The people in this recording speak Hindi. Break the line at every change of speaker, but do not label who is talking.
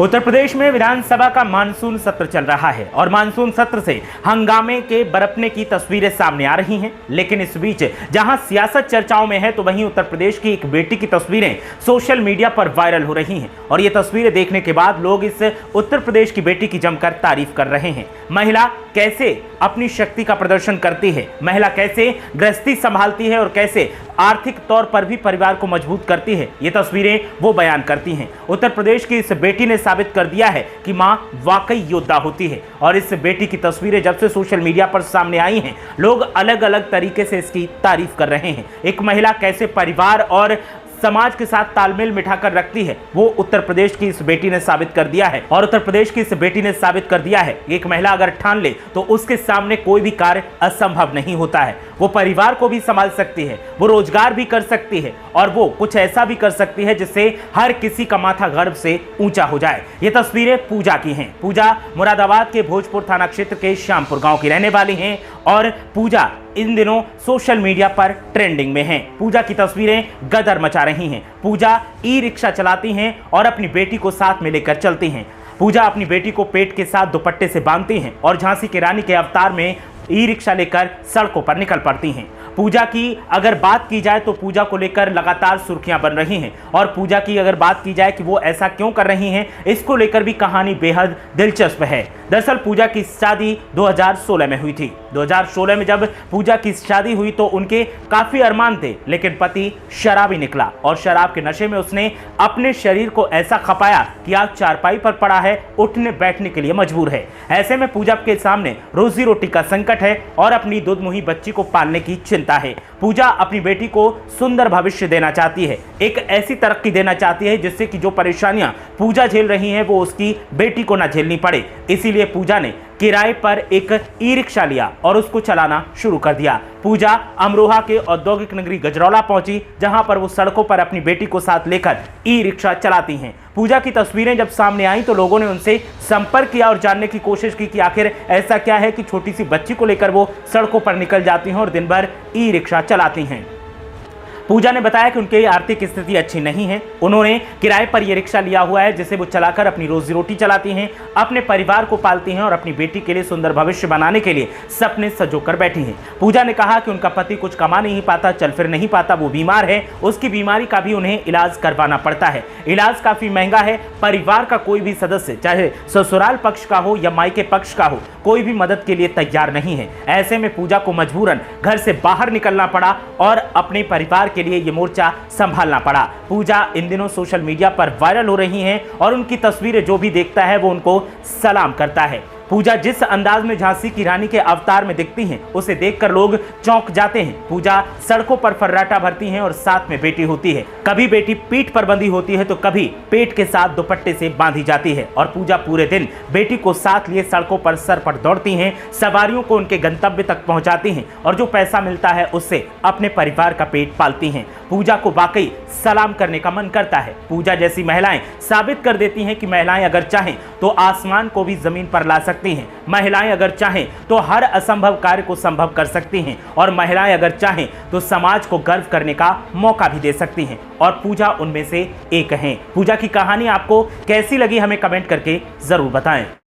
उत्तर प्रदेश में विधानसभा का मानसून सत्र चल रहा है और मानसून सत्र से हंगामे के बरपने की तस्वीरें सामने आ रही हैं। लेकिन इस बीच जहां सियासत चर्चाओं में है तो वहीं उत्तर प्रदेश की एक बेटी की तस्वीरें सोशल मीडिया पर वायरल हो रही हैं और ये तस्वीरें देखने के बाद लोग इस उत्तर प्रदेश की बेटी की जमकर तारीफ कर रहे हैं। महिला कैसे अपनी शक्ति का प्रदर्शन करती है, महिला कैसे गृहस्थी संभालती है और कैसे आर्थिक तौर पर भी परिवार को मजबूत करती है, ये तस्वीरें वो बयान करती हैं। उत्तर प्रदेश की इस बेटी ने साबित कर दिया है कि मां वाकई योद्धा होती है और इस बेटी की तस्वीरें जब से सोशल मीडिया पर सामने आई हैं, लोग अलग अलग तरीके से इसकी तारीफ कर रहे हैं। एक महिला कैसे परिवार और समाज के साथ तालमेल बिठाकर रखती है, वो उत्तर प्रदेश की इस बेटी ने साबित कर दिया है। और उत्तर प्रदेश की इस बेटी ने साबित कर दिया है कि एक महिला अगर ठान ले तो उसके सामने कोई भी कार्य असंभव नहीं होता है। वो परिवार को भी संभाल सकती है, वो रोजगार भी कर सकती है और वो कुछ ऐसा भी कर सकती है जिससे हर किसी का माथा गर्व से ऊंचा हो जाए। ये तस्वीरें पूजा की हैं। पूजा मुरादाबाद के भोजपुर थाना क्षेत्र के श्यामपुर गांव की रहने वाली हैं और पूजा इन दिनों सोशल मीडिया पर ट्रेंडिंग में हैं। पूजा की तस्वीरें गदर मचा रही हैं। पूजा ई रिक्शा चलाती हैं और अपनी बेटी को साथ में लेकर चलती हैं। पूजा अपनी बेटी को पेट के साथ दुपट्टे से बांधती हैं और झांसी की रानी के अवतार में ई रिक्शा लेकर सड़कों पर निकल पड़ती हैं। पूजा की अगर बात की जाए तो पूजा को लेकर लगातार सुर्खियां बन रही हैं और पूजा की अगर बात की जाए कि वो ऐसा क्यों कर रही हैं, इसको लेकर भी कहानी बेहद दिलचस्प है। दरअसल पूजा की शादी 2016 में हुई थी। 2016 में जब पूजा की शादी हुई तो उनके काफी अरमान थे, लेकिन पति शराबी निकला और शराब के नशे में उसने अपने शरीर को ऐसा खपाया कि आज चारपाई पर पड़ा है, उठने बैठने के लिए मजबूर है। ऐसे में पूजा के सामने रोजी रोटी का संकट है और अपनी दुधमुही बच्ची को पालने की चिंता है। पूजा अपनी बेटी को सुंदर भविष्य देना चाहती है, एक ऐसी तरक्की देना चाहती है जिससे कि जो परेशानियां पूजा झेल रही हैं वो उसकी बेटी को ना झेलनी पड़े। इसीलिए पूजा ने किराए पर एक ई रिक्शा लिया और उसको चलाना शुरू कर दिया। पूजा अमरोहा के औद्योगिक नगरी गजरौला पहुंची, जहां पर वो सड़कों पर अपनी बेटी को साथ लेकर ई रिक्शा चलाती हैं। पूजा की तस्वीरें जब सामने आई तो लोगों ने उनसे संपर्क किया और जानने की कोशिश की कि आखिर ऐसा क्या है कि छोटी सी बच्ची को लेकर वो सड़कों पर निकल जाती हैं और दिन भर ई रिक्शा चलाती हैं। पूजा ने बताया कि उनकी आर्थिक स्थिति अच्छी नहीं है। उन्होंने किराए पर यह रिक्शा लिया हुआ है जिसे वो चलाकर अपनी रोजी रोटी चलाती हैं, अपने परिवार को पालती हैं और अपनी बेटी के लिए सुंदर भविष्य बनाने के लिए सपने संजोकर बैठी हैं। पूजा ने कहा कि उनका पति कुछ कमा नहीं पाता, चल फिर नहीं पाता, वो बीमार है, उसकी बीमारी का भी उन्हें इलाज करवाना पड़ता है। इलाज काफी महंगा है। परिवार का कोई भी सदस्य, चाहे ससुराल पक्ष का हो या मायके पक्ष का हो, कोई भी मदद के लिए तैयार नहीं है। ऐसे में पूजा को मजबूरन घर से बाहर निकलना पड़ा और अपने परिवार के लिए ये मोर्चा संभालना पड़ा। पूजा इन दिनों सोशल मीडिया पर वायरल हो रही हैं और उनकी तस्वीरें जो भी देखता है वो उनको सलाम करता है। पूजा जिस अंदाज में झांसी की रानी के अवतार में दिखती हैं, उसे देखकर लोग चौंक जाते हैं। पूजा सड़कों पर फर्राटा भरती हैं और साथ में बेटी होती है। कभी बेटी पीठ पर बंधी होती है तो कभी पेट के साथ दुपट्टे से बांधी जाती है और पूजा पूरे दिन बेटी को साथ लिए सड़कों पर सर पर दौड़ती हैं, सवारियों को उनके गंतव्य तक पहुंचाती हैं और जो पैसा मिलता है उससे अपने परिवार का पेट पालती हैं। पूजा को वाकई सलाम करने का मन करता है। पूजा जैसी महिलाएं साबित कर देती हैं कि महिलाएं अगर चाहें तो आसमान को भी जमीन पर ला सकती हैं। महिलाएं अगर चाहें तो हर असंभव कार्य को संभव कर सकती हैं और महिलाएं अगर चाहें तो समाज को गर्व करने का मौका भी दे सकती हैं और पूजा उनमें से एक हैं। पूजा की कहानी आपको कैसी लगी हमें कमेंट करके जरूर बताएं।